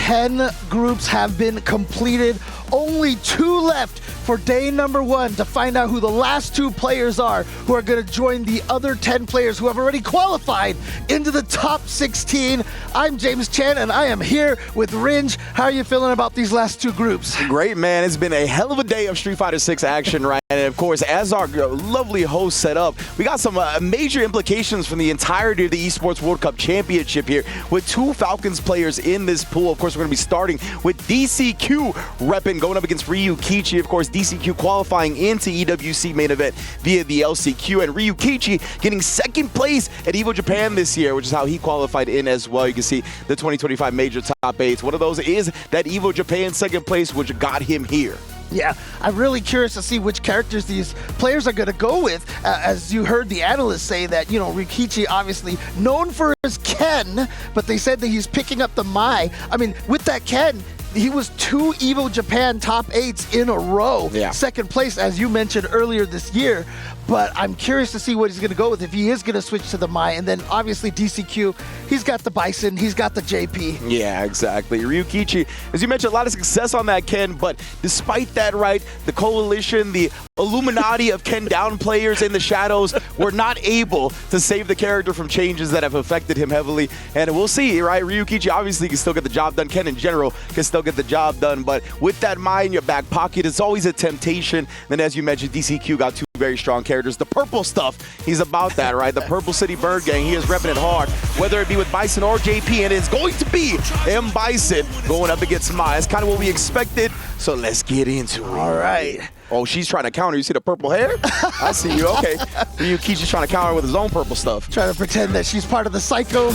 10 groups have been completed. Only 2 left for day number 1 to find out who the last 2 players are who are going to join the other 10 players who have already qualified into the top 16. I'm James Chan, and I am here with Ringe. How are you feeling about these last 2 groups? Great, man. It's been a hell of a day of Street Fighter 6 action, right? And of course, as our lovely host set up, we got some major implications from the entirety of the Esports World Cup Championship here with 2 Falcons players in this pool. Of course, we're going to be starting with DCQ repping going up against Ryukichi. Of course, DCQ qualifying into EWC main event via the LCQ, and Ryukichi getting 2nd place at EVO Japan this year, which is how he qualified in as well. You can see the 2025 major top 8s. One of those is that EVO Japan 2nd place, which got him here. Yeah, I'm really curious to see which characters these players are going to go with. As you heard the analysts say that, you know, Ryukichi obviously known for his Ken, but they said that he's picking up the Mai. I mean, with that Ken, he was 2 EVO Japan top 8s in a row. Yeah. 2nd place, as you mentioned earlier this year. But I'm curious to see what he's going to go with, if he is going to switch to the Mai. And then obviously DCQ, he's got the Bison, he's got the JP. Yeah, exactly. Ryukichi, as you mentioned, a lot of success on that Ken, but despite that, right, the coalition, the Illuminati of Ken down players in the shadows were not able to save the character from changes that have affected him heavily. And we'll see, right? Ryukichi obviously can still get the job done. Ken in general can still get the job done, but with that Mai in your back pocket, it's always a temptation. Then as you mentioned, DCQ got 2 very strong characters. The purple stuff, he's about that, right? The Purple City Bird Gang, he is repping it hard, whether it be with Bison or JP, and it's going to be M. Bison going up against Mai. That's kind of what we expected, so let's get into it. All right. Oh, she's trying to counter. You see the purple hair? I see you. Okay. Ryukichi's trying to counter with his own purple stuff. Trying to pretend that she's part of the Psycho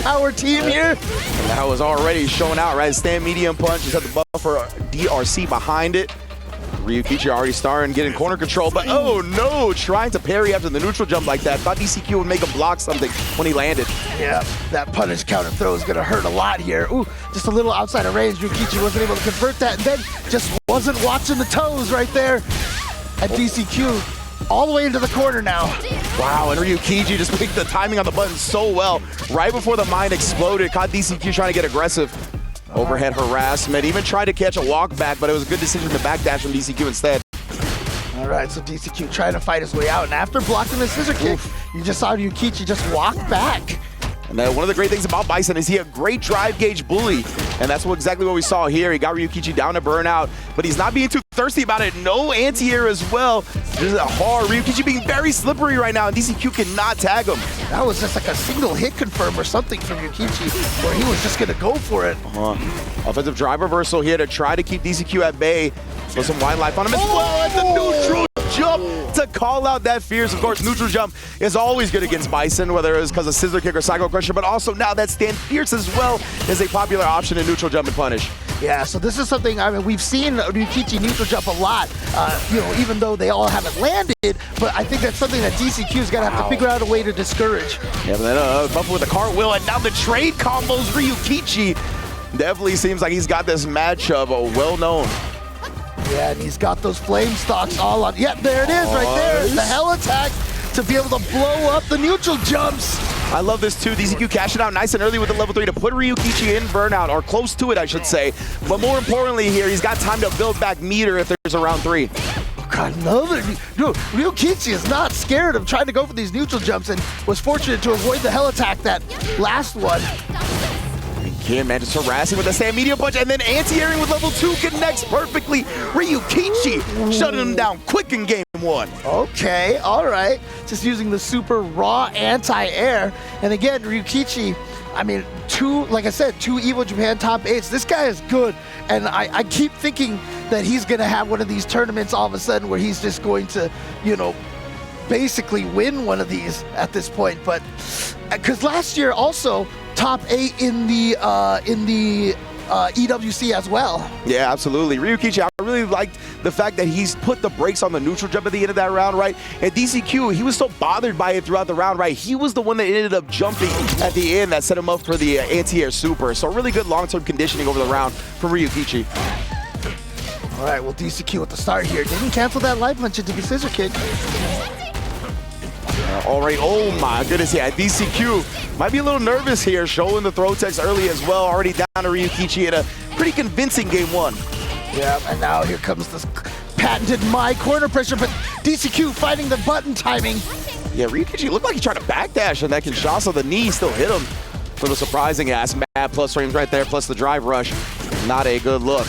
Power team here. And that was already showing out, right? Stand medium punch. Just had the buffer DRC behind it. Ryukichi already starting getting corner control, but oh no, trying to parry after the neutral jump like that. Thought DCQ would make him block something when he landed. Yeah, that punish counter throw is gonna hurt a lot here. Ooh, just a little outside of range. Ryukichi wasn't able to convert that, and then just wasn't watching the toes right there at DCQ. All the way into the corner now. Wow, and Ryukichi just picked the timing on the button so well. Right before the mine exploded, caught DCQ trying to get aggressive. Overhead harassment, even tried to catch a walk back, but it was a good decision to backdash from DCQ instead. All right, so DCQ trying to fight his way out, and after blocking the scissor kick, you just saw Ryukichi just walk back. And one of the great things about Bison is he a great drive gauge bully, and that's exactly what we saw here. He got Ryukichi down to burnout, but he's not being too thirsty about it. No anti-air as well. This is a hard Ryukichi being very slippery right now, and DCQ cannot tag him. That was just like a single hit confirm or something from Ryukichi, where he was just gonna go for it. Offensive drive reversal here to try to keep DCQ at bay. Put some wide life on him as well at the neutral jump to call out that fierce. Of course, neutral jump is always good against Bison, whether it was because of scissor kick or cycle crusher, but also now that stand fierce as well is a popular option in neutral jump and punish. Yeah, so this is something, I mean, we've seen Ryukichi neutral jump a lot, you know, even though they all haven't landed, but I think that's something that DCQ's got to have to figure out a way to discourage. Yeah, but then Buffer with a cartwheel, and now the trade combos. Ryukichi definitely seems like he's got this matchup well-known. Yeah, and he's got those flame stocks all on. Yep, there it is right there. The hell attack to be able to blow up the neutral jumps. I love this too. DCQ cashing out nice and early with the level 3 to put Ryukichi in burnout, or close to it, I should say. But more importantly here, he's got time to build back meter if there's a round 3. Oh God, another. No, Ryukichi is not scared of trying to go for these neutral jumps and was fortunate to avoid the hell attack that last one. Again, man, just harassing with the stand medium punch, and then anti-airing with level 2 connects perfectly. Ryukichi shutting him down quick in game 1. Okay, all right. Just using the super raw anti-air. And again, Ryukichi, I mean, like I said, 2 EVO Japan top 8s. This guy is good. And I keep thinking that he's going to have one of these tournaments all of a sudden where he's just going to, you know, basically win one of these at this point. But because last year also top 8 in the EWC as well. Yeah, absolutely. Ryukichi, I really liked the fact that he's put the brakes on the neutral jump at the end of that round, right? And DCQ, he was so bothered by it throughout the round, right? He was the one that ended up jumping at the end that set him up for the anti-air super. So really good long-term conditioning over the round from Ryukichi. All right, well, DCQ at the start here didn't cancel that life punch into the scissor kick. All right, oh my goodness, yeah, DCQ might be a little nervous here, showing the throw text early as well, already down to Ryukichi in a pretty convincing game one. Yeah, and now here comes this patented my corner pressure, but DCQ finding the button timing. Yeah, Ryukichi looked like he tried to backdash on that Kinshasa. The knee still hit him. A little surprising ass. Mad plus frames right there, plus the drive rush. Not a good look.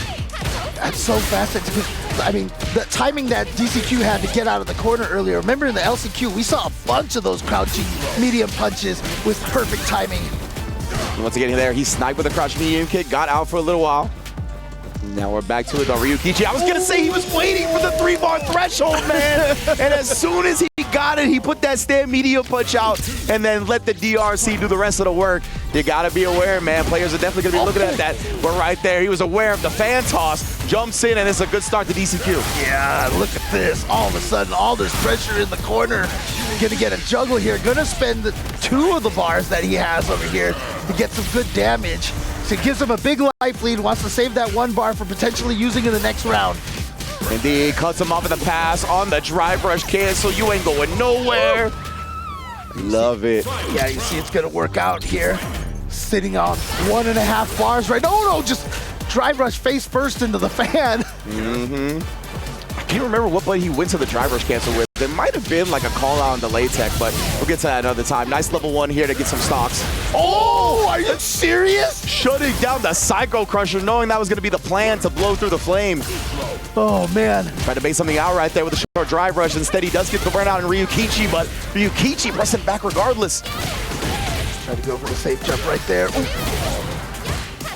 That's so fascinating. I mean, the timing that DCQ had to get out of the corner earlier. Remember in the LCQ, we saw a bunch of those crouching medium punches with perfect timing. And once again there, he sniped with a crouch medium kick, got out for a little while. Now we're back to it on Ryukichi. I was gonna say he was waiting for the 3-bar threshold, man. And as soon as he got it, he put that stand medium punch out and then let the DRC do the rest of the work. You gotta be aware, man. Players are definitely gonna be looking at that. But right there, he was aware of the fan toss, jumps in, and it's a good start to DCQ. Yeah, look at this. All of a sudden, all this pressure in the corner. Gonna get a juggle here. Gonna spend 2 of the bars that he has over here to get some good damage. So it gives him a big life lead, wants to save that 1 bar for potentially using in the next round. Indeed, cuts him off in the pass on the drive rush cancel. You ain't going nowhere. Love it. Yeah, you see it's gonna work out here. Sitting on 1.5 bars right. No, just drive rush face first into the fan. I can't remember what play he went to the drive rush cancel with. There might have been like a call out on delay tech, but we'll get to that another time. Nice level 1 here to get some stocks. Oh, are you serious? Shutting down the Psycho Crusher, knowing that was going to be the plan to blow through the flame. Oh, man. Tried to bait something out right there with a short drive rush. Instead, he does get the burnout in Ryukichi, but Ryukichi pressing back regardless. Try to go for the safe jump right there. Ooh.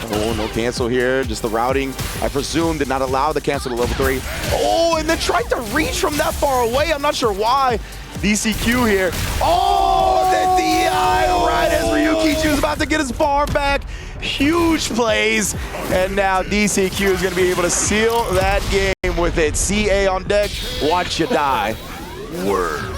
Oh, no cancel here. Just the routing, I presume, did not allow the cancel to level 3. Oh, and then tried to reach from that far away. I'm not sure why. DCQ here. Oh, the DI right as Ryukichi was about to get his bar back. Huge plays. And now DCQ is going to be able to seal that game with it. CA on deck. Watch you die. Word.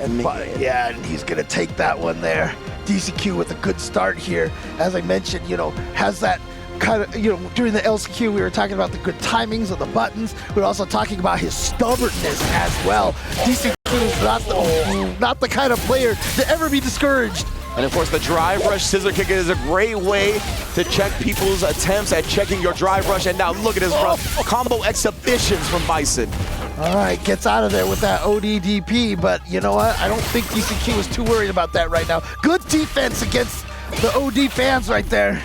And yeah, and he's going to take that one there. DCQ with a good start here. As I mentioned, has that kind of, during the LCQ, we were talking about the good timings of the buttons. We were also talking about his stubbornness as well. DCQ is not the kind of player to ever be discouraged. And of course, the drive rush scissor kick is a great way to check people's attempts at checking your drive rush. And now look at his combo exhibitions from Bison. All right, gets out of there with that ODDP, but you know what? I don't think DCQ is too worried about that right now. Good defense against the OD fans right there.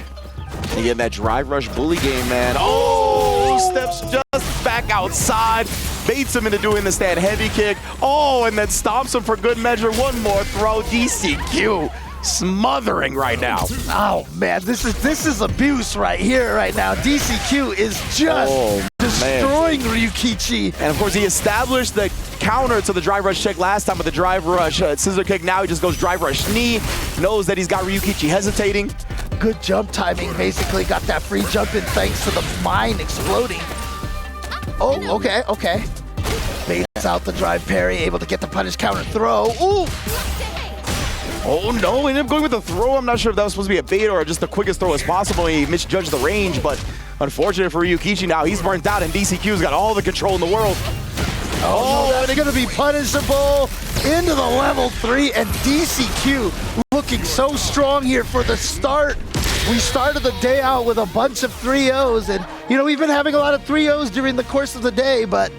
You get that drive rush bully game, man. Oh, steps just back outside. Baits him into doing the stand heavy kick. Oh, and then stomps him for good measure. One more throw. DCQ smothering right now. Oh man, this is abuse right here, right now. DCQ is just destroying Ryukichi. And of course, he established the counter to the drive rush check last time with the drive rush scissor kick. Now he just goes drive rush knee. Knows that he's got Ryukichi hesitating. Good jump timing, basically. Got that free jump in thanks to the mine exploding. Oh, okay. Baits out the drive parry, able to get the punish counter throw. Ooh! Oh no, ended up going with the throw. I'm not sure if that was supposed to be a bait or just the quickest throw as possible. He misjudged the range, but unfortunate for Ryukichi now. He's burnt out and DCQ's got all the control in the world. Oh, no, they're gonna be punishable into the level 3, and DCQ looking so strong here for the start. We started the day out with a bunch of 3-0s, and we've been having a lot of 3-0s during the course of the day, but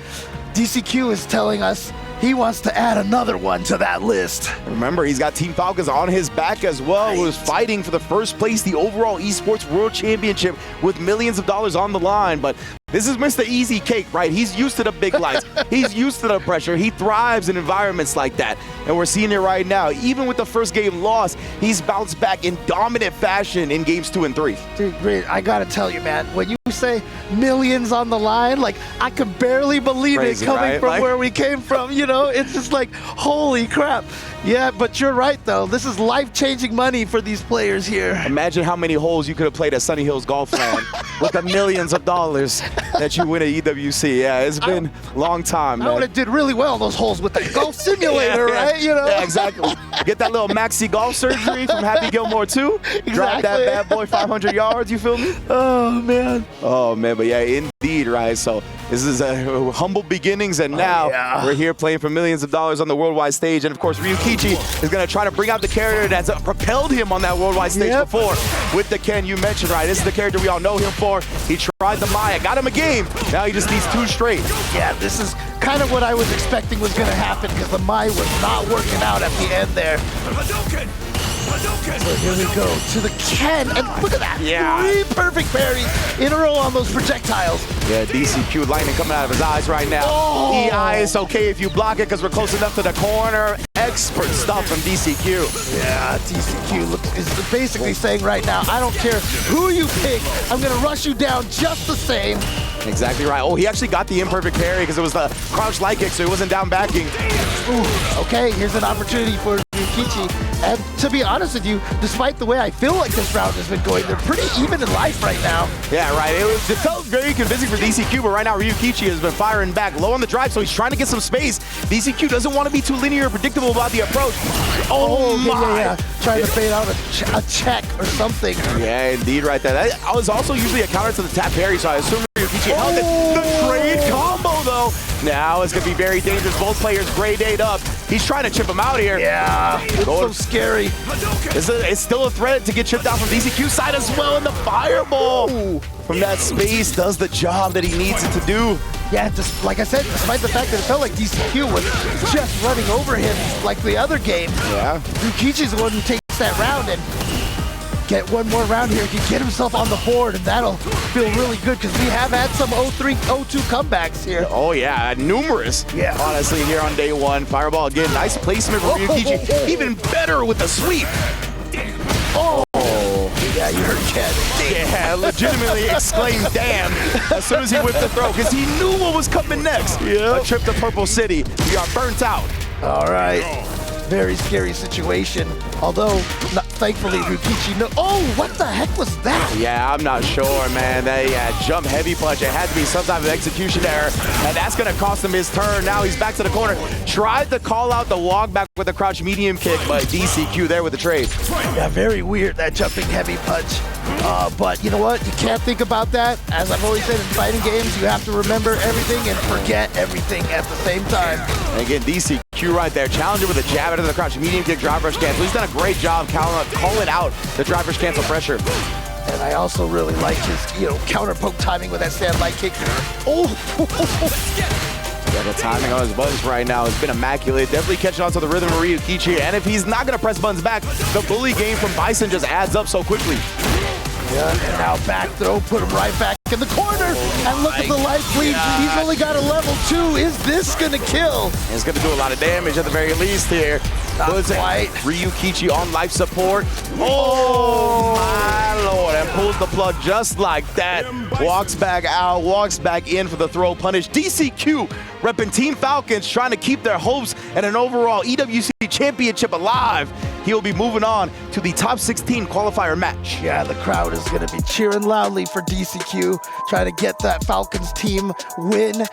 DCQ is telling us he wants to add another one to that list. Remember, he's got Team Falcons on his back as well, right, who is fighting for the first place, the overall Esports World Championship with millions of dollars on the line. But this is Mr. Easy Cake, right? He's used to the big lights. He's used to the pressure. He thrives in environments like that. And we're seeing it right now. Even with the first game loss, he's bounced back in dominant fashion in games 2 and 3. Dude, I gotta tell you, man, when you say millions on the line, like, I could barely believe Crazy, it coming right? from where we came from, It's just like, holy crap. Yeah, but you're right, though. This is life-changing money for these players here. Imagine how many holes you could have played at Sunny Hills Golf Land with the millions of dollars that you win at EWC. Yeah, it's been a long time, man. I would have did really well in those holes with the golf simulator, right? Yeah, exactly. Get that little maxi golf surgery from Happy Gilmore 2. Drive that bad boy 500 yards, you feel me? Oh, man. Oh, man, but yeah, indeed, right? So this is humble beginnings, and now we're here playing for millions of dollars on the worldwide stage. And of course, Ryukichi is going to try to bring out the character that's propelled him on that worldwide stage before with the Ken you mentioned, right? This is the character we all know him for. He tried the Maya, got him a game. Now he just needs 2 straight. Yeah, this is kind of what I was expecting was going to happen because the Mai was not working out at the end there. So here we go to the Ken, and look at that. 3 perfect parries in a row on those projectiles. Yeah, DCQ lightning coming out of his eyes right now. EI is okay if you block it because we're close enough to the corner. Expert stuff from DCQ. Yeah, DCQ is basically saying right now, I don't care who you pick, I'm going to rush you down just the same. Exactly right. Oh, he actually got the imperfect parry because it was the crouch light kick, so he wasn't down backing. Ooh, okay, here's an opportunity for Ryukichi. And to be honest with you, despite the way I feel like this round has been going, they're pretty even in life right now. Yeah, right. It felt very convincing for DCQ, but right now Ryukichi has been firing back low on the drive, so he's trying to get some space. DCQ doesn't want to be too linear or predictable about the approach. Oh my! Trying to fade out a check or something. Yeah, indeed, right there. That was also usually a counter to the tap parry, so I assume Ryukichi held it. The trade combo, though. Now it's going to be very dangerous. Both players grade 8 up. He's trying to chip him out here. Yeah, it's so scary. It's still a threat to get chipped out from DCQ's side as well, and the fireball from that space does the job that he needs it to do. Yeah, just like I said, despite the fact that it felt like DCQ was just running over him like the other game, Ryukichi's the one who takes that round and get one more round here, he can get himself on the board, and that'll feel really good because we have had some 0-3, 0-2 comebacks here. Oh yeah, numerous. Yeah, honestly, here on day 1. Fireball again, nice placement from Ryukichi. Even better with the sweep. Oh. Yeah, you heard Ken. Yeah, legitimately exclaimed damn as soon as he whipped the throw because he knew what was coming next. A trip to Purple City. We are burnt out. All right. Very scary situation. Although, thankfully, Ryukichi oh, what the heck was that? Yeah, I'm not sure, man. That jump heavy punch. It had to be some type of execution error, and that's going to cost him his turn. Now he's back to the corner. Tried to call out the walk back with a crouch medium kick, but DCQ there with the trade. Yeah, very weird, that jumping heavy punch. But you know what? You can't think about that. As I've always said in fighting games, you have to remember everything and forget everything at the same time. And again, DCQ right there. Challenger with a jab into the crouch medium kick, drive rush cancel. He's done a great job calling out the drive rush cancel pressure. And I also really like his, counter poke timing with that stand light kick. Yeah, the timing on his buttons right now has been immaculate. Definitely catching on to the rhythm of Ryukichi. And if he's not going to press buttons back, the bully game from Bison just adds up so quickly. Yeah, and now back throw, put him right back in the corner. And look at the life bleed. He's only got a level 2. Is this going to kill? It's going to do a lot of damage at the very least here. Not quite. Ryukichi on life support. Oh, my Lord. And pulls the plug just like that. Walks back out, walks back in for the throw punish. DCQ repping Team Falcons, trying to keep their hopes and an overall EWC Championship alive. He'll be moving on to the top 16 qualifier match. Yeah, the crowd is going to be cheering loudly for DCQ, trying to get that Falcons team win.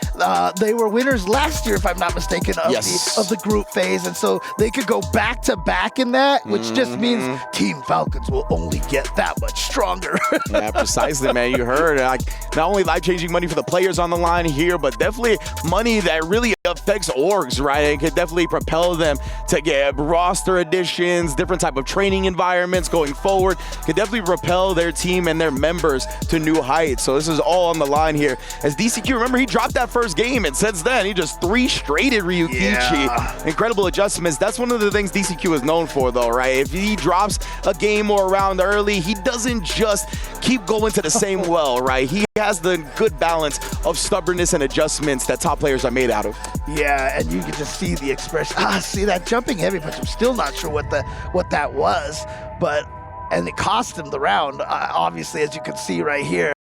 They were winners last year, if I'm not mistaken, of the group phase, and so they could go back-to-back in that, which just means Team Falcons will only get that much stronger. Yeah, precisely, man. You heard, not only life-changing money for the players on the line here, but definitely money that really affects orgs, right? It could definitely propel them to get roster additions, different type of training environments going forward. Could definitely propel their team and their members to new heights. So this is all on the line here. As DCQ, remember, he dropped that first game, and since then, he just 3-straighted Ryukichi. Yeah. Incredible adjustments. That's one of the things DCQ is known for, though, right? If he drops a game or a round early, he doesn't just keep going to the same well, right? He has the good balance of stubbornness and adjustments that top players are made out of. Yeah, and you can just see the expression. See that jumping heavy punch. I'm still not sure what that was, and it cost him the round, obviously, as you can see right here.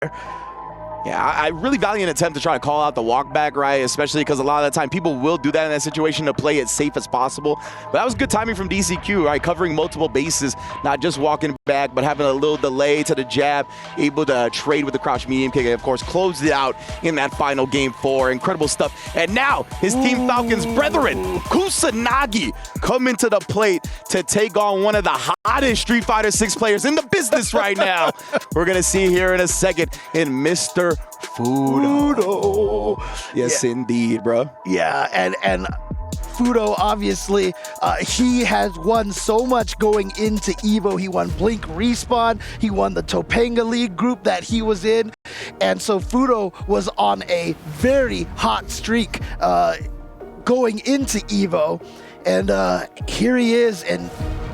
Yeah, I really valiant attempt to try to call out the walk back, right? Especially because a lot of the time people will do that in that situation to play it safe as possible. But that was good timing from DCQ, right? Covering multiple bases, not just walking back, but having a little delay to the jab, able to trade with the crouch medium kick, and of course closed it out in that final game 4. Incredible stuff. And now his Team Falcons brethren, Kusanagi, come into the plate to take on one of the hottest Street Fighter 6 players in the business right now. We're gonna see here in a second in Mr. Fudo. Yes, indeed, bro. Yeah, and Fudo, obviously, he has won so much going into EVO. He won Blink Respawn. He won the Topanga League group that he was in. And so Fudo was on a very hot streak going into EVO. And here he is, and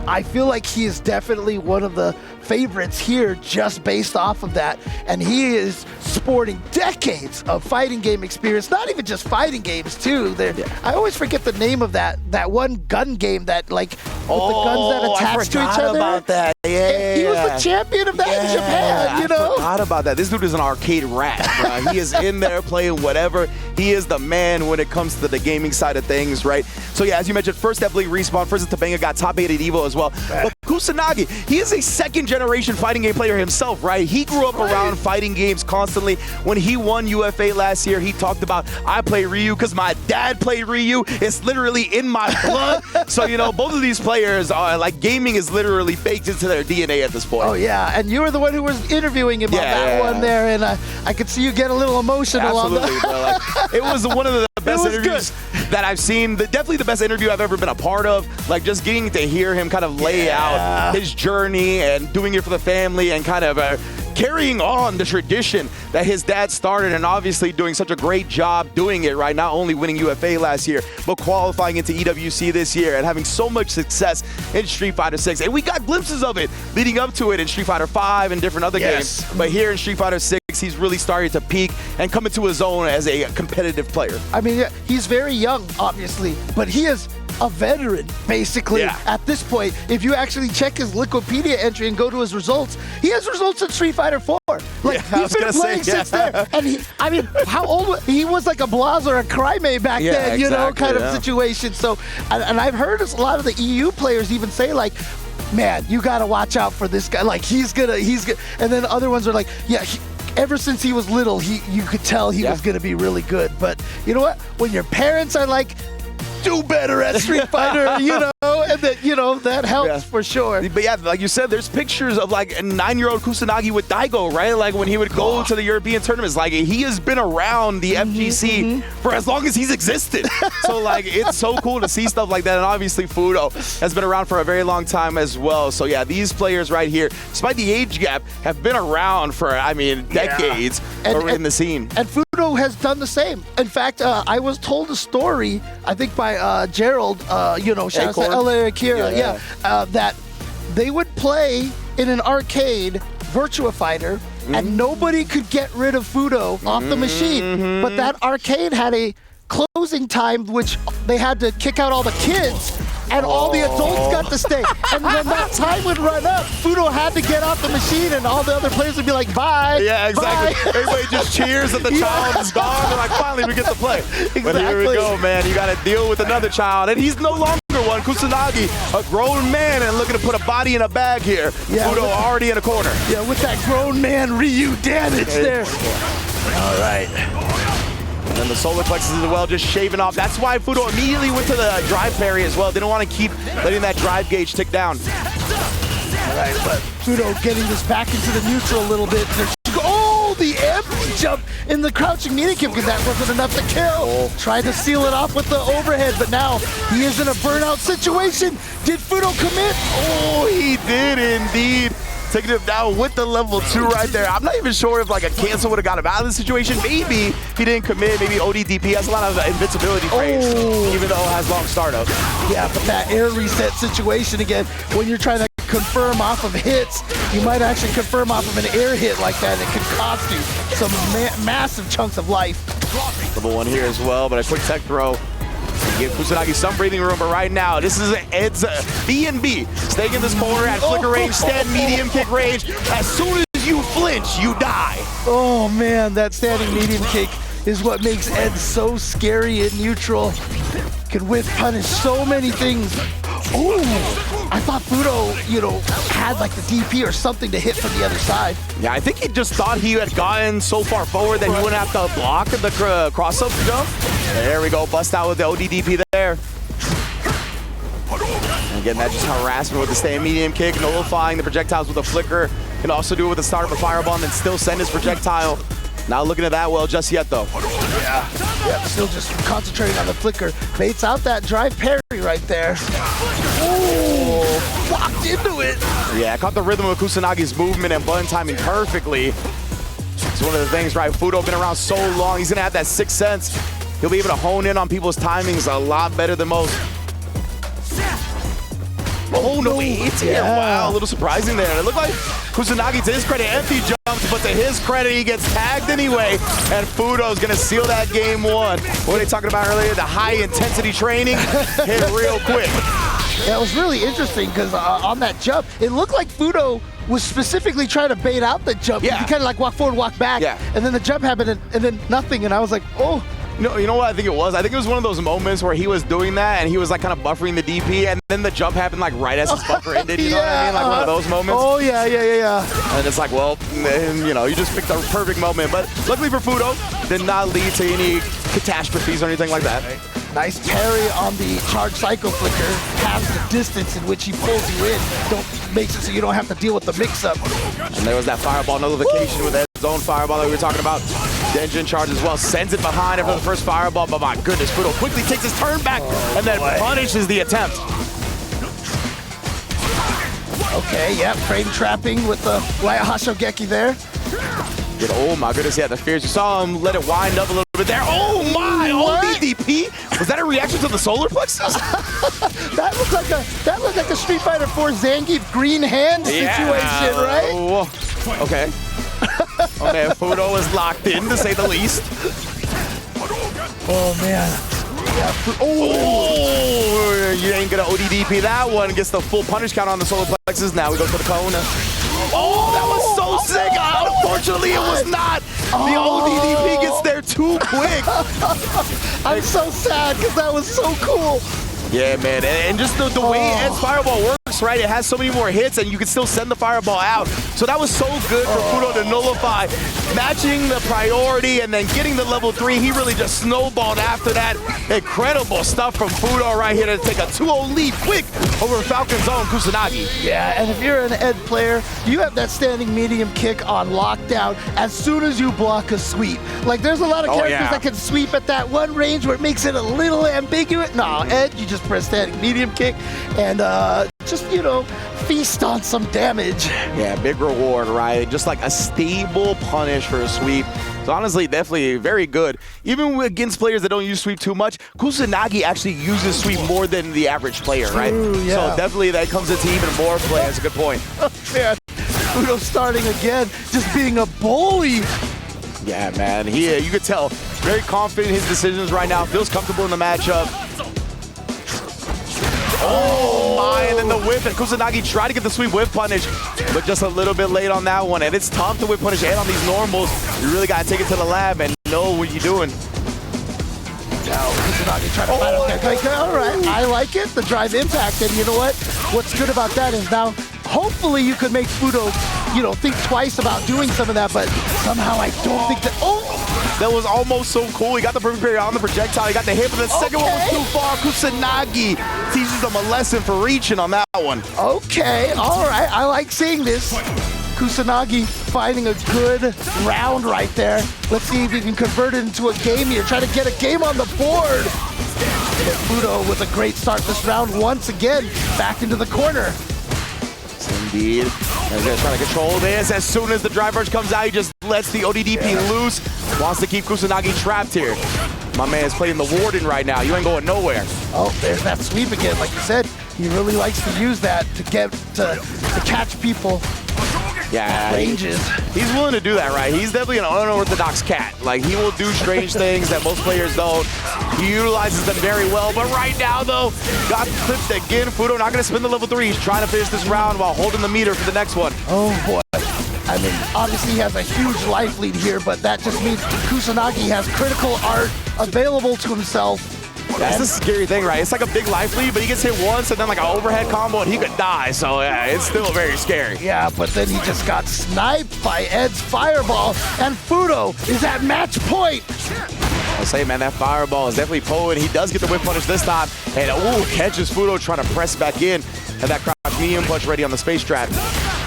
I feel like he is definitely one of the favorites here just based off of that. And he is sporting decades of fighting game experience, not even just fighting games too. I always forget the name of that one gun game that with the guns that attach to each other. About that. Yeah. He was the champion of that in Japan, you know? I forgot about that. This dude is an arcade rat, bro. He is in there playing whatever. He is the man when it comes to the gaming side of things, right? So yeah, as you mentioned, first definitely Respawn, first Topanga, got top 8 at EVO as well. But Kusanagi, he is a second generation fighting game player himself, right? He grew up around fighting games constantly. When he won UFA last year, he talked about, I play Ryu because my dad played Ryu. It's literally in my blood. So, you know, both of these players are like, gaming is literally baked into their DNA at this point. Oh yeah, and you were the one who was interviewing him on that one there, and I could see you get a little emotional. Absolutely, bro. Like, it was one of the best interviews that I've seen. Definitely the best interview I've ever been a part of. Like, just getting to hear him kind of lay out his journey and doing it for the family and kind of carrying on the tradition that his dad started, and obviously doing such a great job doing it, right? Not only winning UFA last year, but qualifying into EWC this year and having so much success in Street Fighter 6. And we got glimpses of it leading up to it in Street Fighter 5 and different other games. But here in Street Fighter 6, he's really starting to peak and come into his own as a competitive player. I mean, he's very young, obviously, but he is a veteran, basically, at this point. If you actually check his Wikipedia entry and go to his results, he has results in Street Fighter 4. Like, he's been playing since there. And I mean, how old? He was like a Blaz or a Crimea back then, you know, kind of situation. So, and I've heard a lot of the EU players even say, like, man, you got to watch out for this guy. Like, he's gonna. And then other ones are like, yeah, ever since he was little, you could tell he was going to be really good. But you know what? When your parents are like, do better at Street Fighter, you know, and that, you know, that helps for sure. But yeah, like you said, there's pictures of like a 9-year-old Kusanagi with Daigo, right? Like when he would go to the European tournaments, like he has been around the FGC for as long as he's existed. So like, it's so cool to see stuff like that. And obviously Fudo has been around for a very long time as well. So yeah, these players right here, despite the age gap, have been around for, I mean, decades in the scene. And Fudo has done the same. In fact, I was told a story, I think by Gerald, you know, shout out to LA Akira, that they would play in an arcade Virtua Fighter and nobody could get rid of Fudo off the machine. But that arcade had a closing time which they had to kick out all the kids, and all the adults got to stay. And when that time would run up, Fudo had to get off the machine, and all the other players would be like, bye. Yeah, exactly. Bye. Everybody just cheers that the child is gone. They're like, finally, we get to play. But here we go, man. You got to deal with another child, and he's no longer one. Kusanagi, a grown man, and looking to put a body in a bag here. Fudo already in a corner. Yeah, with that grown man Ryu damage there. All right. And then the solar plexus as well, just shaving off. That's why Fudo immediately went to the drive parry as well. Didn't want to keep letting that drive gauge tick down. All right, but Fudo getting this back into the neutral a little bit. Oh, the empty jump in the crouching medium kick, because that wasn't enough to kill. Tried to seal it off with the overhead, but now he is in a burnout situation. Did Fudo commit? Oh, he did indeed. Taking him down with the level 2 right there. I'm not even sure if like a cancel would have got him out of the situation. Maybe if he didn't commit, maybe ODDP has a lot of invincibility frames, even though it has long startup. Yeah, but that air reset situation again, when you're trying to confirm off of hits, you might actually confirm off of an air hit like that. It can cost you some massive chunks of life. Level 1 here as well, but a quick tech throw. Give Kusanagi some breathing room, but right now, this is Ed's B&B. Staying in this corner at flicker range, stand medium kick range. As soon as you flinch, you die. Oh man, that standing medium kick is what makes Ed so scary in neutral. Can whiff punish so many things. Ooh, I thought Fudo, you know, had like the DP or something to hit from the other side. Yeah, I think he just thought he had gotten so far forward that he wouldn't have to block the cross-up jump. There we go, bust out with the ODDP there. And again, that just harassment with the stand medium kick, nullifying the projectiles with a flicker. Can also do it with the start of a fireball and then still send his projectile. Not looking at that well just yet, though. Yeah, still just concentrating on the flicker. Baits out that drive parry right there. Oh, locked into it. Yeah, caught the rhythm of Kusanagi's movement and button timing perfectly. It's one of the things, right? Fudo been around so long. He's going to have that sixth sense. He'll be able to hone in on people's timings a lot better than most. Oh, no, he hits it. Wow, a little surprising there. It looked like Kusanagi, to his credit, empty jumps, but to his credit, he gets tagged anyway. And Fudo's going to seal that game one. What were they talking about earlier? The high-intensity training hit real quick. Yeah, it was really interesting because on that jump, it looked like Fudo was specifically trying to bait out the jump. Yeah. He kind of like walk forward, walk back, and then the jump happened, and then nothing. And I was like, oh. You know what I think it was? I think it was one of those moments where he was doing that and he was like kind of buffering the DP, and then the jump happened like right as his buffer ended, you know what I mean? Like one of those moments. Oh, yeah. And it's like, well, you know, you just picked the perfect moment. But luckily for Fudo, did not lead to any catastrophes or anything like that. Nice parry on the charge cycle flicker. Has the distance in which he pulls you in. Makes it so you don't have to deal with the mix-up. And there was that fireball notification with that zone fireball that we were talking about. Denjin charge as well, sends it behind after the first fireball, but my goodness, Fudo quickly takes his turn back and then punishes the attempt. Okay, yeah, frame trapping with the Raya Hashogeki there. Oh my goodness, yeah, the fears. You saw him let it wind up a little bit there. Oh my, ODDP? Was that a reaction to the solar plexus? that looked like a Street Fighter 4 Zangief green hand situation, right? Oh, okay. Oh man, Fudo is locked in, to say the least. Oh man. Yeah, oh, you ain't gonna ODDP that one. Gets the full punish count on the solar plexus. Now we go for the cone. Oh, that was so sick. Unfortunately, it was not. The ODDP gets there too quick. I'm so sad because that was so cool. Yeah, man, and just the way Ed's fireball works, right? It has so many more hits, and you can still send the fireball out. So that was so good for Fudo to nullify, matching the priority and then getting the level 3. He really just snowballed after that. Incredible stuff from Fudo right here to take a 2-0 lead quick over Falcon's own Kusanagi. Yeah, and if you're an Ed player, you have that standing medium kick on lockdown as soon as you block a sweep. Like, there's a lot of characters that can sweep at that one range where it makes it a little ambiguous. No, Ed, you just press standing medium kick and just, you know, feast on some damage. Yeah, big reward, right? Just like a stable punish for a sweep. So honestly, definitely very good. Even against players that don't use sweep too much, Kusanagi actually uses sweep more than the average player, right? Yeah. So definitely that comes into even more play. That's a good point. Man, Fudo starting again, just being a bully. Yeah, man. You could tell, very confident in his decisions right now. Feels comfortable in the matchup. Oh my, and then the whip, and Kusanagi tried to get the sweep whip punish, but just a little bit late on that one. And it's tough to whip punish and on these normals. You really got to take it to the lab and know what you're doing. Now, Kusanagi trying to fight out there. Like, all right, I like it, the drive impact, and you know what? What's good about that is now, hopefully you could make Fudo, you know, think twice about doing some of that, but somehow I don't think that, that was almost so cool. He got the perfect parry on the projectile. He got the hit, but the second one was too far. Kusanagi teaches them a lesson for reaching on that one. Okay, all right. I like seeing this. Kusanagi finding a good round right there. Let's see if he can convert it into a game here. Try to get a game on the board. But Fudo with a great start this round once again. Back into the corner. Indeed. He's gonna try to control this. As soon as the drive rush comes out, he just lets the ODDP loose. Wants to keep Kusanagi trapped here. My man's playing the Warden right now. You ain't going nowhere. Oh, there's that sweep again. Like you said, he really likes to use that to get to catch people. Yeah, ranges. He's willing to do that, right? He's definitely an unorthodox cat. Like, he will do strange things that most players don't. He utilizes them very well. But right now, though, got clipped again. Fudo not going to spin the level 3. He's trying to finish this round while holding the meter for the next one. Oh, boy. I mean, obviously he has a huge life lead here, but that just means Kusanagi has critical art available to himself. That's the scary thing, right? It's like a big life lead, but he gets hit once and then like an overhead combo and he could die. So yeah, it's still very scary. Yeah, but then he just got sniped by Ed's fireball, and Fudo is at match point. I'll say, man, that fireball is definitely potent. He does get the whip punish this time, and catches Fudo trying to press back in. And that crouch medium punch ready on the space trap.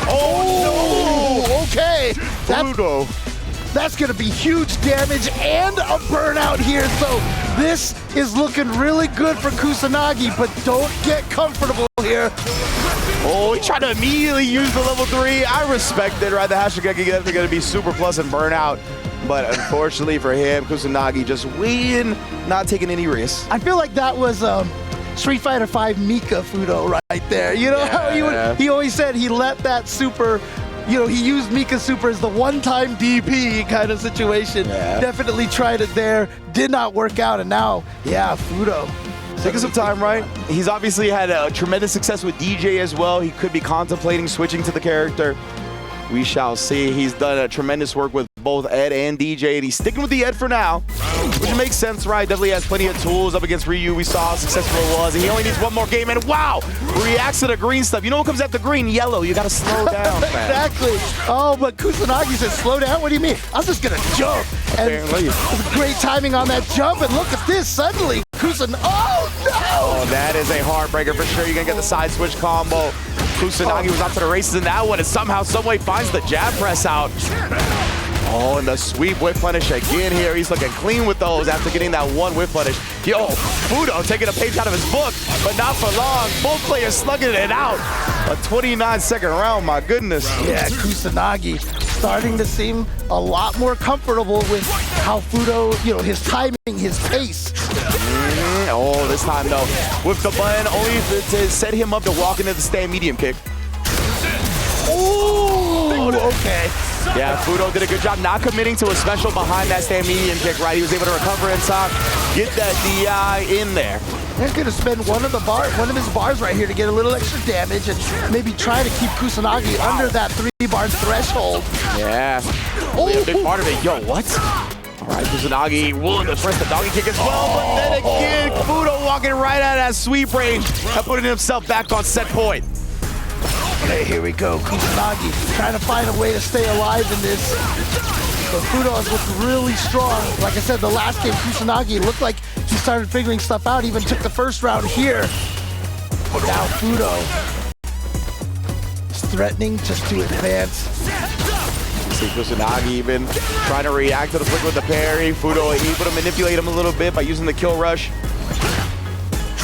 Oh, no! Okay. Fudo That's going to be huge damage and a burnout here. So this is looking really good for Kusanagi, but don't get comfortable here. Oh, he tried to immediately use the level 3. I respect it, right? The Hashigeki is going to be super plus and burnout. But unfortunately for him, Kusanagi just waiting, not taking any risks. I feel like that was Street Fighter V Mika Fudo right there. You know how he always said he let that super, you know, he used Mika's super as the one-time DP kind of situation. Yeah. Definitely tried it there, did not work out, and now, yeah, Fudo. Taking some time, right? He's obviously had a tremendous success with DJ as well. He could be contemplating switching to the character. We shall see. He's done a tremendous work with both Ed and DJ, and he's sticking with the Ed for now, which makes sense, right? Definitely has plenty of tools up against Ryu. We saw how successful it was, and he only needs one more game, and wow! Reacts to the green stuff. You know what comes after green? Yellow. You gotta slow down, man. Exactly. Oh, but Kusanagi said, slow down? What do you mean? I was just gonna jump. And Apparently. great timing on that jump, and look at this. Suddenly, oh no! Oh, that is a heartbreaker for sure. You're gonna get the side switch combo. Kusanagi was out to the races in that one, and somehow, someway finds the jab press out. Oh, and the sweep whip punish again here. He's looking clean with those after getting that one whip punish. Yo, Fudo taking a page out of his book, but not for long. Both players slugging it out. A 29-second round, my goodness. Yeah, Kusanagi starting to seem a lot more comfortable with how Fudo, you know, his timing, his pace. Oh, this time though, with the button only to set him up to walk into the stand medium kick. Ooh, okay. Yeah, Fudo did a good job not committing to a special behind that stand medium kick, right? He was able to recover in time, get that DI in there. He's going to spend one of his bars right here to get a little extra damage and maybe try to keep Kusanagi under that 3-bar threshold. Yeah, a big part of it. Yo, what? All right, Kusanagi willing to press the doggy kick as well, but then again, Fudo walking right out of that sweep range and putting himself back on set point. Okay, here we go. Kusanagi trying to find a way to stay alive in this. But Fudo has looked really strong. Like I said, the last game, Kusanagi looked like he started figuring stuff out, even took the first round here. Now Fudo is threatening just to advance. See Kusanagi even trying to react to the flick with the parry. Fudo able to manipulate him a little bit by using the kill rush.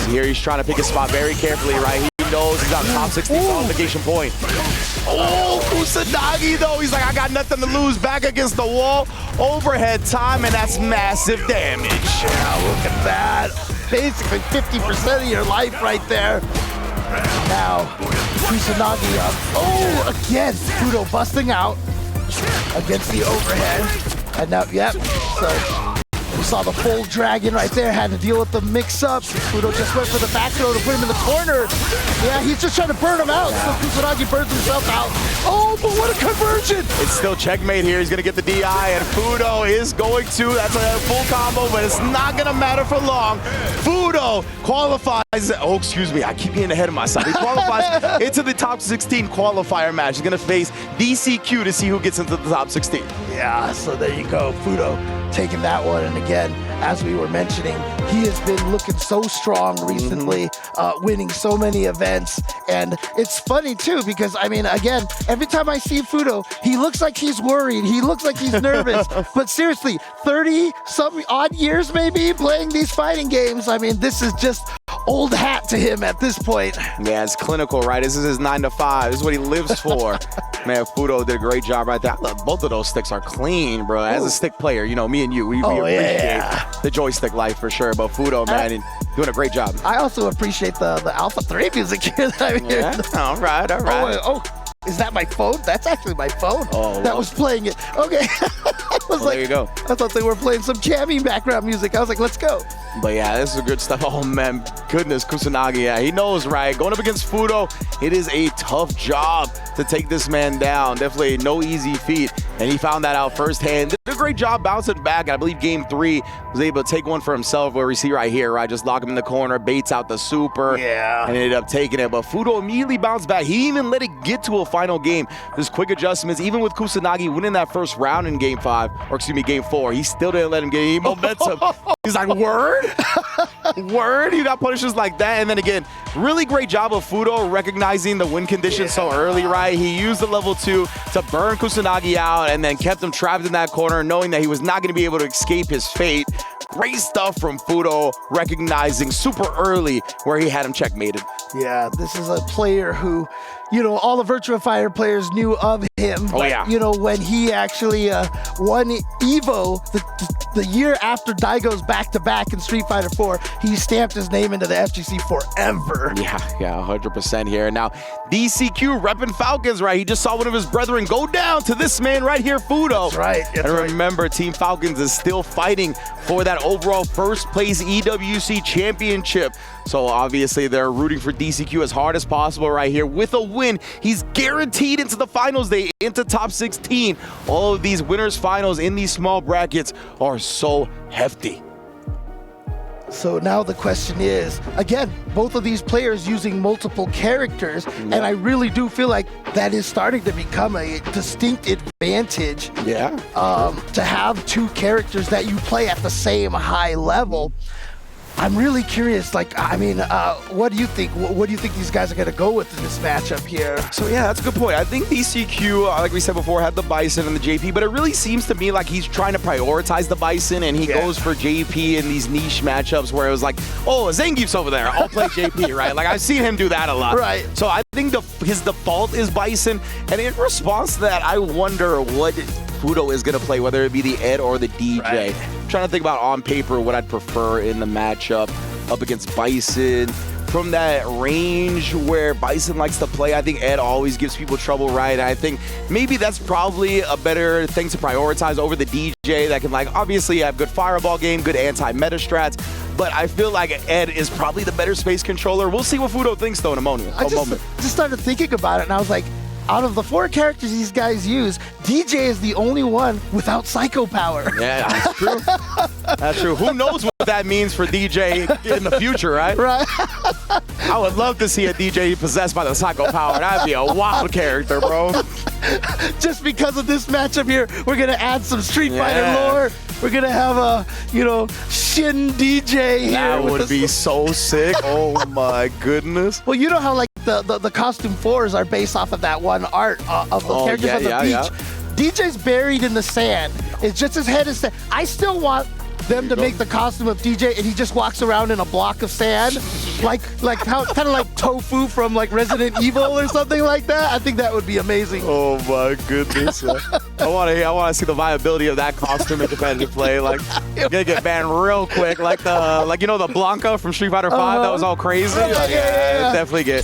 Here he's trying to pick his spot very carefully, right? He knows he's on top 16 qualification point. Oh, Kusanagi though, he's like, I got nothing to lose. Back against the wall, overhead time, and that's massive damage. Yeah, look at that. Basically 50% of your life right there. Now, Kusanagi up. Oh, again, Fudo busting out against the overhead. And now, yep, so we saw the full dragon right there, had to deal with the mix-up. Fudo just went for the back throw to put him in the corner. Yeah, he's just trying to burn him out, so Kusanagi burns himself out. Oh, but what a conversion! It's still checkmate here. He's going to get the DI, and Fudo is going to. That's a full combo, but it's not going to matter for long. Fudo qualifies. Oh, excuse me. I keep getting ahead of myself. He qualifies into the top 16 qualifier match. He's going to face DCQ to see who gets into the top 16. Yeah, so there you go. Fudo taking that one, and again, as we were mentioning, he has been looking so strong recently, winning so many events, and it's funny too because, I mean, again, every time I see Fudo, he looks like he's worried, he looks like he's nervous, but seriously, 30-some odd years maybe playing these fighting games, I mean, this is just old hat to him at this point. Yeah, it's clinical, right? This is his 9 to 5. This is what he lives for. Man, Fudo did a great job right there. Both of those sticks are clean, bro. As a stick player, you know, me and you, we appreciate the joystick life for sure. But Fudo, man, doing a great job. I also appreciate the Alpha 3 music here that I'm hearing. Yeah, all right, all right. Oh, is that my phone? That's actually my phone. Oh, that was playing it. Okay. I was like, there you go. I thought they were playing some jammy background music. I was like, let's go. But yeah, this is good stuff. Oh man, goodness, Kusanagi, yeah, he knows, right? Going up against Fudo, it is a tough job to take this man down. Definitely no easy feat, and he found that out firsthand. Did a great job bouncing back. I believe game 3 was able to take one for himself, where we see right here, right? Just lock him in the corner, baits out the super, and ended up taking it. But Fudo immediately bounced back. He even let it get to a final game. Just quick adjustments, even with Kusanagi winning that first round in game 5, or excuse me, game 4, he still didn't let him get any momentum. He's like, word? Word, you got punishes like that. And then again, really great job of Fudo recognizing the win conditions so early, right? He used the level 2 to burn Kusanagi out and then kept him trapped in that corner, knowing that he was not going to be able to escape his fate. Great stuff from Fudo, recognizing super early where he had him checkmated. Yeah, this is a player who, you know, all the Virtua Fighter players knew of him. Oh, yeah. You know, when he actually won EVO the year after Daigo's back-to-back in Street Fighter 4, he stamped his name into the FGC forever. Yeah, 100% here. Now, DCQ repping Falcons, right? He just saw one of his brethren go down to this man right here, Fudo. That's right. And remember, Team Falcons is still fighting for that overall first place EWC Championship. So obviously they're rooting for DCQ as hard as possible right here. With a win, he's guaranteed into the finals day, into top 16. All of these winners finals in these small brackets are so hefty. So now the question is, again, both of these players using multiple characters, and I really do feel like that is starting to become a distinct advantage. Yeah. To have two characters that you play at the same high level. I'm really curious, like, I mean, what do you think? What do you think these guys are going to go with in this matchup here? So yeah, that's a good point. I think DCQ, like we said before, had the Bison and the JP, but it really seems to me like he's trying to prioritize the Bison, and he goes for JP in these niche matchups where it was like, oh, Zangief's over there, I'll play JP, right? Like, I've seen him do that a lot. Right. So I think his default is Bison, and in response to that, I wonder what Fudo is going to play, whether it be the Ed or the DJ. Right. I'm trying to think about on paper what I'd prefer in the matchup up against Bison. From that range where Bison likes to play, I think Ed always gives people trouble, right? And I think maybe that's probably a better thing to prioritize over the DJ that can, like, obviously have good fireball game, good anti-meta strats, but I feel like Ed is probably the better space controller. We'll see what Fudo thinks, though, in a moment. I just started thinking about it, and I was like, out of the 4 characters these guys use, DJ is the only one without psycho power. Yeah, that's true. That's true. Who knows what that means for DJ in the future, right? Right. I would love to see a DJ possessed by the psycho power. That'd be a wild character, bro. Just because of this matchup here, we're going to add some Street Fighter lore. We're going to have a, you know, Shin DJ here. That would be so sick. Oh, my goodness. Well, you know how, like, the costume 4s are based off of that one art of the characters on the beach. Yeah. DJ's buried in the sand. It's just his head is sand. I still want them to make the costume of DJ, and he just walks around in a block of sand, like kind of like Tofu from like Resident Evil or something like that. I think that would be amazing. Oh my goodness! I want to see the viability of that costume in competitive play. Like, you're gonna get banned real quick, like the Blanca from Street Fighter 5. That was all crazy. Yeah. Definitely get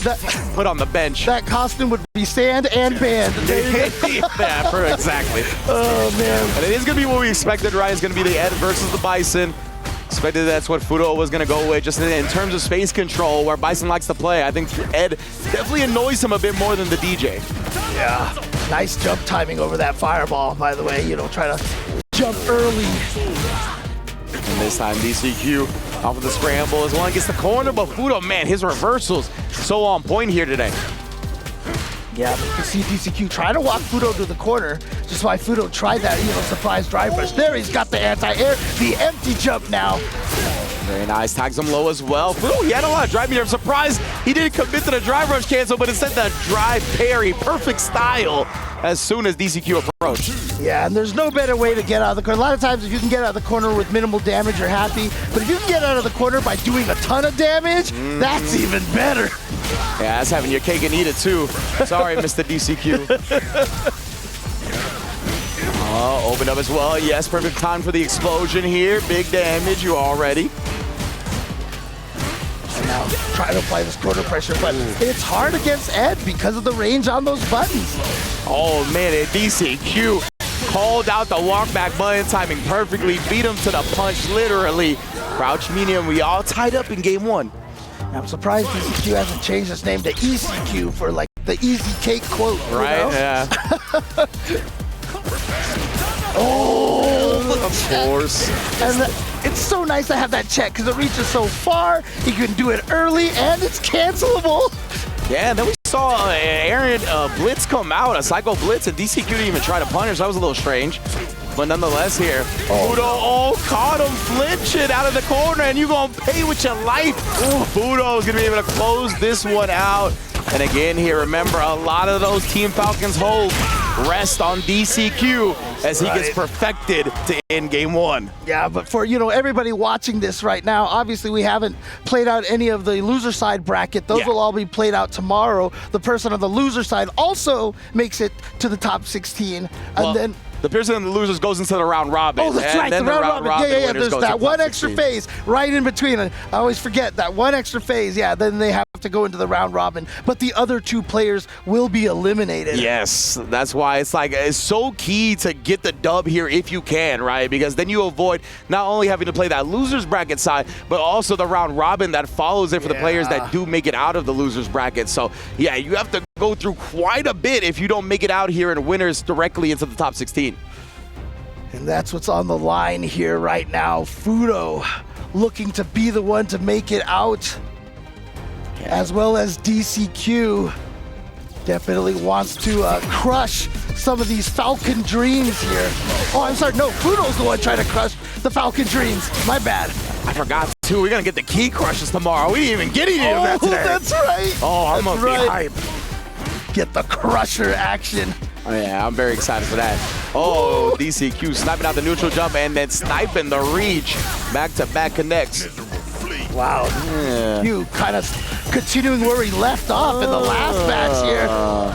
put on the bench. That costume would be sand and banned. Yeah, exactly. Oh man! And it is gonna be what we expected, right? It's gonna be the Ed versus the Bison. Expected that's what Fudo was going to go with. Just in terms of space control, where Bison likes to play, I think Ed definitely annoys him a bit more than the DJ. Yeah. Nice jump timing over that fireball, by the way. You know, try to jump early. And this time, DCQ off of the scramble as well against the corner, but Fudo, man, his reversals so on point here today. Yeah, you can see DCQ trying to walk Fudo to the corner, just why Fudo tried that, you know, surprise drive rush. There, he's got the anti-air, the empty jump now. Very nice, tags him low as well. Fudo, he had a lot of drive meter. I'm surprised he didn't commit to the drive rush cancel, but instead the drive parry, perfect style as soon as DCQ approached. Yeah, and there's no better way to get out of the corner. A lot of times if you can get out of the corner with minimal damage, you're happy. But if you can get out of the corner by doing a ton of damage, that's even better. Yeah, that's having your cake and eat it too. Sorry, Mr. DCQ. Open up as well. Yes, perfect time for the explosion here. Big damage, you already. And now try to apply this corner pressure, but it's hard against Ed because of the range on those buttons. Oh man, and DCQ called out the walk back button timing perfectly, beat him to the punch literally. Crouch medium, we all tied up in game 1. I'm surprised DCQ hasn't changed its name to ECQ for like the easy cake quote. Right, you know? yeah. Oh, of course. And it's so nice to have that check because it reaches so far. You can do it early and it's cancelable. Yeah, and then we saw Aaron Blitz come out, a Psycho Blitz, and DCQ didn't even try to punish. That was a little strange. But nonetheless here, Fudo caught him flinching out of the corner, and you're going to pay with your life. Fudo is going to be able to close this one out. And again here, remember, a lot of those Team Falcons hope rest on DCQ as he gets perfected to end game one. Yeah, but for, everybody watching this right now, obviously we haven't played out any of the loser side bracket. Those will all be played out tomorrow. The person on the loser side also makes it to the top 16. And then the person in the losers goes into the round robin. Oh, that's right, the round robin. Yeah. There's that one extra phase right in between. I always forget that one extra phase. Yeah, then they have to go into the round robin. But the other two players will be eliminated. Yes, that's why it's so key to get the dub here if you can, right? Because then you avoid not only having to play that losers bracket side, but also the round robin that follows it for the players that do make it out of the losers bracket. So yeah, you have to go through quite a bit if you don't make it out here and winners directly into the top 16. And that's what's on the line here right now. Fudo looking to be the one to make it out, as well as DCQ definitely wants to crush some of these Falcon dreams here. Oh, I'm sorry, no, Fudo's the one trying to crush the Falcon dreams. My bad. I forgot too, we're gonna get the key crushes tomorrow. We didn't even get any of that today. That's right. Oh, I'm gonna be hype. Get the crusher action. Oh, yeah, I'm very excited for that. Oh, DCQ sniping out the neutral jump and then sniping the reach. Back-to-back connects. Wow. Yeah. You kind of continuing where we left off in the last match here.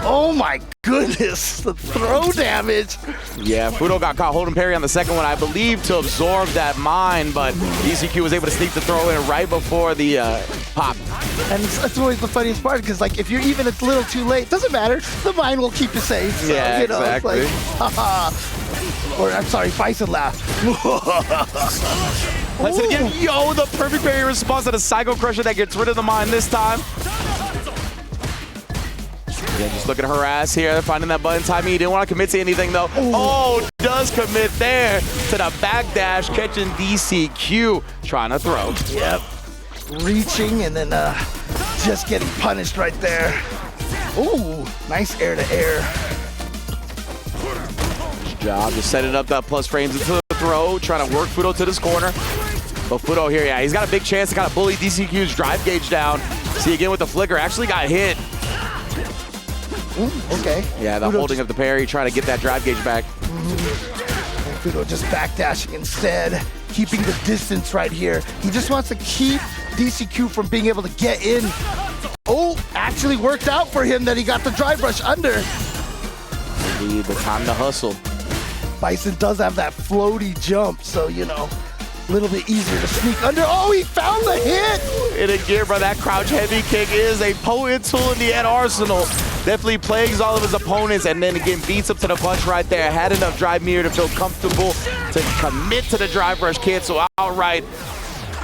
Oh my goodness, the throw damage. Yeah, Fudo got caught holding parry on the second one, I believe, to absorb that mine, but DCQ was able to sneak the throw in right before the pop. And that's always the funniest part, because like if you're even a little too late, doesn't matter. The mine will keep you safe. So, yeah, exactly. It's like, or I'm sorry, Bison laugh. Let's it again. Yo, the perfect parry response to the Psycho Crusher that gets rid of the mine this time. Yeah, just look at her ass here, finding that button timing. He didn't want to commit to anything though. Oh, does commit there to the backdash, catching DCQ, trying to throw. Yep. Reaching and then just getting punished right there. Ooh, nice air to air. Good job, just setting up that plus frames into the throw, trying to work Fudo to this corner. But Fudo here, yeah, he's got a big chance to kind of bully DCQ's drive gauge down. See again with the flicker, actually got hit. Ooh, okay. Yeah, the Fudo holding of the parry, trying to get that drive gauge back. And Fudo just backdashing instead, keeping the distance right here. He just wants to keep DCQ from being able to get in. Oh, actually worked out for him that he got the drive rush under. Indeed, the time to hustle. Bison does have that floaty jump, so, a little bit easier to sneak under. Oh, he found the hit! And again, bro, that crouch heavy kick is a potent tool in the Ed arsenal. Definitely plagues all of his opponents, and then again beats up to the punch right there. Had enough drive meter to feel comfortable to commit to the drive rush, cancel outright.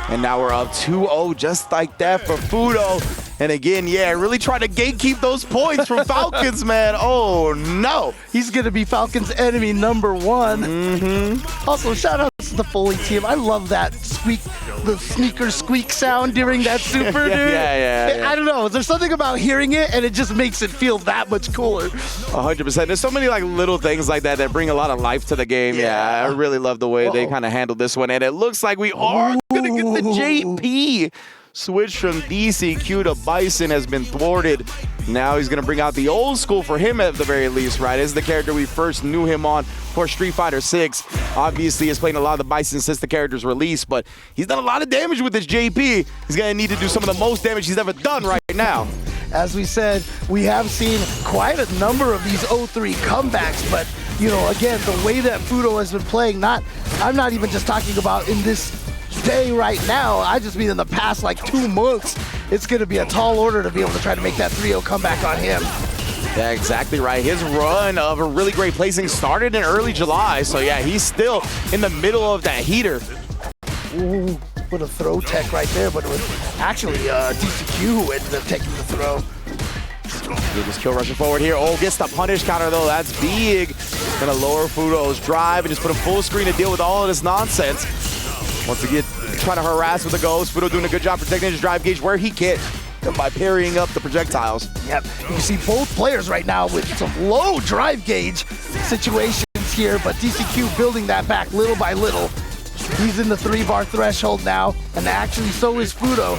And now we're up 2-0 just like that for Fudo. And again, yeah, really trying to gatekeep those points from Falcons, man. Oh, no. He's going to be Falcons' enemy number one. Also, shout out to the Foley team. I love that squeak, the sneaker squeak sound during that super, dude. Yeah. I don't know. There's something about hearing it, and it just makes it feel that much cooler. 100%. There's so many little things like that bring a lot of life to the game. Yeah, I really love the way they kind of handled this one. And it looks like we are going to get the JP. Switch from DCQ to Bison has been thwarted. Now he's going to bring out the old school for him at the very least, right? This is the character we first knew him on for Street Fighter 6. Obviously, he's playing a lot of the Bison since the character's release, but he's done a lot of damage with this JP. He's going to need to do some of the most damage he's ever done right now. As we said, we have seen quite a number of these 0-3 comebacks, but, again, the way that Fudo has been playing, I'm not even just talking about in this day right now, I just mean in the past 2 months, it's going to be a tall order to be able to try to make that 3-0 comeback on him. Yeah, exactly right. His run of a really great placing started in early July, so yeah, he's still in the middle of that heater. Ooh, what a throw tech right there, but it was actually DCQ who ended up taking the throw. He just kill rushing forward here. Oh, gets the punish counter though. That's big. Gonna lower Fudo's drive and just put him full screen to deal with all of this nonsense. Once again, trying to harass with the ghost. Fudo doing a good job protecting his drive gauge where he can by parrying up the projectiles. Yep, you see both players right now with some low drive gauge situations here, but DCQ building that back little by little. He's in the 3-bar threshold now, and actually so is Fudo.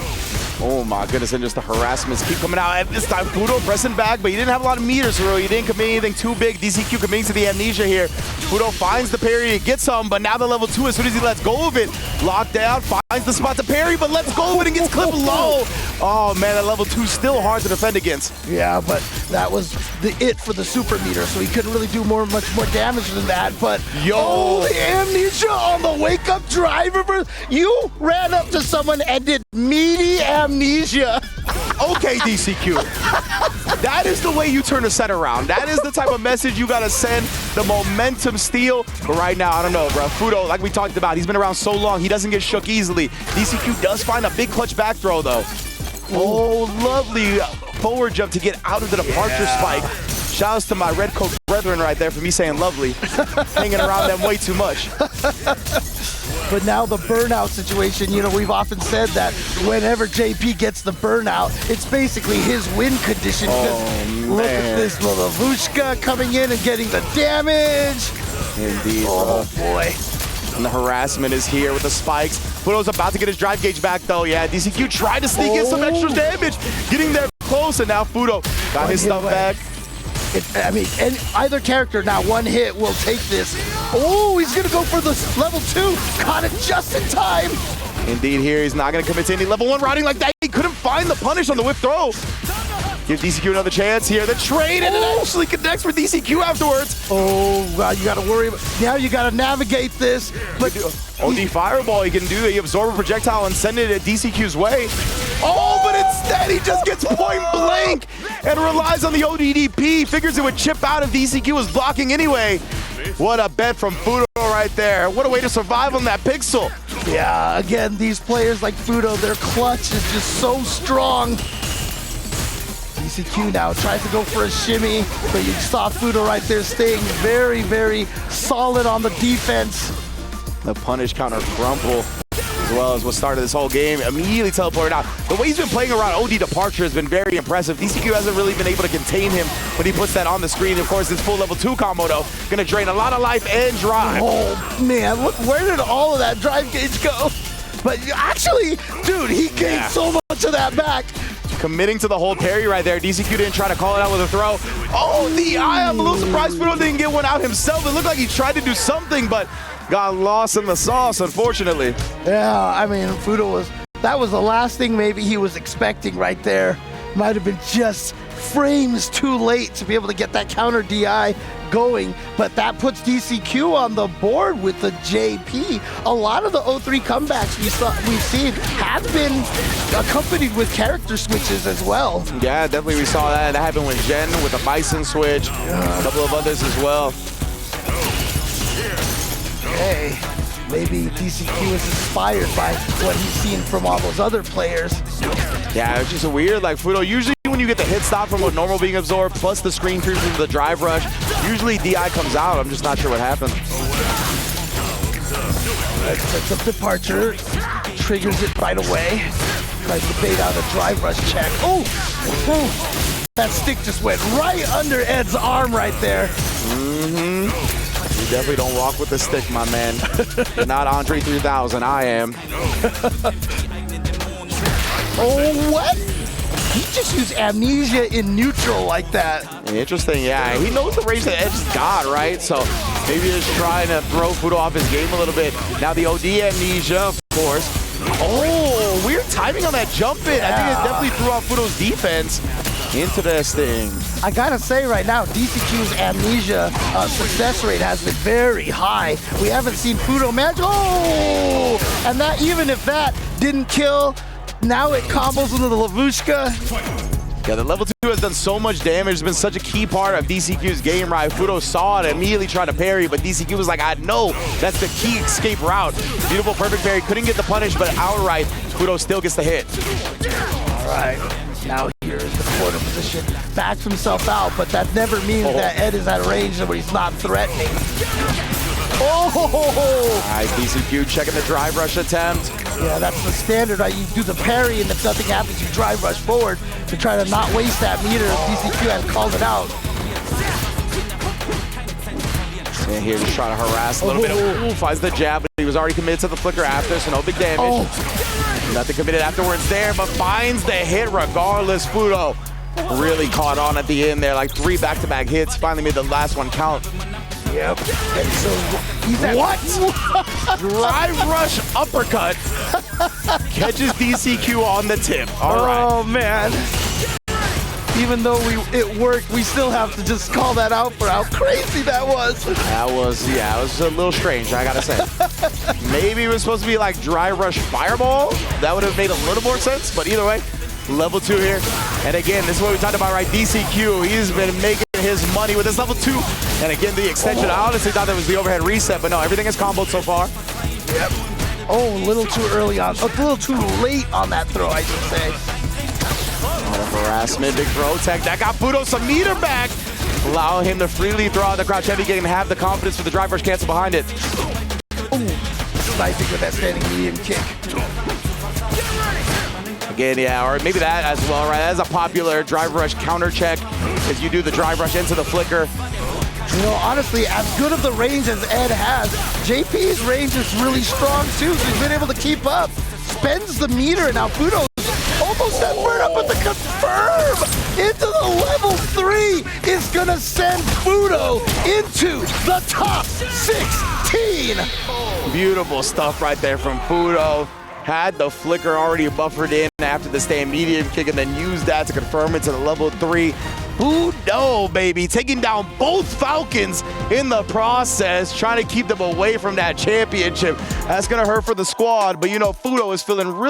Oh my goodness, and just the harassments keep coming out. And this time, Fudo pressing back, but he didn't have a lot of meters, so he didn't commit anything too big. DCQ committing to the amnesia here. Fudo finds the parry, he gets some, but now the level 2, as soon as he lets go of it, locked down, finds the spot to parry, but lets go of it and gets clipped low. Oh man, that level 2 still hard to defend against. Yeah, but that was it for the super meter, so he couldn't really do much more damage than that. But oh, the amnesia on the wake-up driver. You ran up to someone and did meaty amnesia. Okay, DCQ. That is the way you turn a set around. That is the type of message you gotta send, the momentum steal. But right now, I don't know, bro. Fudo, like we talked about, he's been around so long, he doesn't get shook easily. DCQ does find a big clutch back throw, though. Oh, lovely forward jump to get out of the departure spike. Shouts to my red coat brethren right there for me saying lovely. Hanging around them way too much. But now the burnout situation, you know, we've often said that whenever JP gets the burnout, it's basically his win condition. Look at this little Vushka coming in and getting the damage. Indeed, oh boy. And the harassment is here with the spikes. Fudo's about to get his drive gauge back, though. Yeah, DCQ tried to sneak in some extra damage, getting there close, and now Fudo got his stuff back. I mean, either character now, one hit will take this. Oh, he's going to go for the level 2. Caught it just in time. Indeed, here he's not going to commit to any level 1 riding like that. He couldn't find the punish on the whip throw. Give DCQ another chance here. The trade, and it actually connects for DCQ afterwards. Oh, wow, you got to worry about, now you got to navigate this. But OD Fireball, he can do it. He absorb a projectile and send it at DCQ's way. Oh, but instead he just gets point blank and relies on the ODDP. Figures it would chip out if DCQ was blocking anyway. What a bet from Fudo right there. What a way to survive on that pixel. Yeah, again, these players like Fudo, their clutch is just so strong. DCQ now tries to go for a shimmy, but you saw Fudo right there staying very, very solid on the defense. The punish counter crumple, as well as what started this whole game, immediately teleported out. The way he's been playing around OD departure has been very impressive. DCQ hasn't really been able to contain him when he puts that on the screen. Of course, this full level 2 combo, though, gonna drain a lot of life and drive. Oh, man, look, where did all of that drive gauge go? But actually, dude, he gained so much of that back. Committing to the whole parry right there. DCQ didn't try to call it out with a throw. Oh, the eye. I'm a little surprised Fudo didn't get one out himself. It looked like he tried to do something, but got lost in the sauce, unfortunately. Yeah, I mean, Fudo that was the last thing maybe he was expecting right there. Might have been just frames too late to be able to get that counter DI going, but that puts DCQ on the board with the JP. A lot of the 0-3 comebacks we've seen have been accompanied with character switches as well. Yeah, definitely we saw that. That happened with Jen with the Bison switch, a couple of others as well. Hey, maybe DCQ is inspired by what he's seen from all those other players. Yeah, it's just weird. Like Fudo, usually when you get the hit stop from what normal being absorbed, plus the screen creep from the drive rush, usually DI comes out. I'm just not sure what happened. Sets up departure, triggers it right away. Tries to bait out a drive rush check. Oh! That stick just went right under Ed's arm right there. Mm-hmm. You definitely don't walk with the stick, my man. You're not Andre 3000, I am. Oh, what? He just used amnesia in neutral like that. Interesting, yeah. He knows the range that Ed's got, right? So maybe just trying to throw Fudo off his game a little bit. Now the OD amnesia, of course. Oh, weird timing on that jump in. I think it definitely threw off Fudo's defense. Interesting. I gotta say right now, DCQ's amnesia success rate has been very high. We haven't seen Fudo match. Oh! And that, even if that didn't kill, now it combos into the Lavushka. Yeah, the level 2 has done so much damage. It's been such a key part of DCQ's game, right? Fudo saw it and immediately tried to parry, but DCQ was like, I know that's the key escape route. Beautiful, perfect parry. Couldn't get the punish, but outright, Fudo still gets the hit. All right. Now here is the corner position. Backs himself out, but that never means that Ed is at a range where he's not threatening. Oh! All right, DCQ checking the drive rush attempt. Yeah, that's the standard, right? You do the parry, and if nothing happens, you drive rush forward to try to not waste that meter if DCQ had called it out. And here just trying to harass a little bit. Ooh, finds the jab, but he was already committed to the flicker after, so no big damage. Nothing committed afterwards there, but finds the hit regardless. Fudo really caught on at the end there, like 3 back-to-back hits. Finally made the last one count. Yep. And so he's at What? Drive rush uppercut. Catches DCQ on the tip. All right. Oh, man. Even though it worked, we still have to just call that out for how crazy that was. That was, yeah, it was a little strange, I gotta say. Maybe it was supposed to be like dry rush fireball. That would have made a little more sense, but either way, level 2 here. And again, this is what we talked about, right? DCQ, he's been making his money with this level 2. And again, the extension, I honestly thought that was the overhead reset, but no, everything is comboed so far. Yep. Oh, a little too early on, a little too late on that throw, I should say. Harassment, big throw tech. That got Fudo some meter back. Allow him to freely throw out the crouch heavy kick and have the confidence for the drive rush cancel behind it. Ooh, sniping with that standing medium kick. Again, yeah, or maybe that as well, right? That's a popular drive rush counter check as you do the drive rush into the flicker. You know, honestly, as good of the range as Ed has, JP's range is really strong too, so he's been able to keep up. Spends the meter, and now Fudo's almost that burn up with the confirm into the level 3 is gonna send Fudo into the top 16. Beautiful stuff right there from Fudo. Had the flicker already buffered in after the stand medium kick and then used that to confirm it to the level 3. Fudo, baby, taking down both Falcons in the process, trying to keep them away from that championship. That's gonna hurt for the squad, but you know, Fudo is feeling really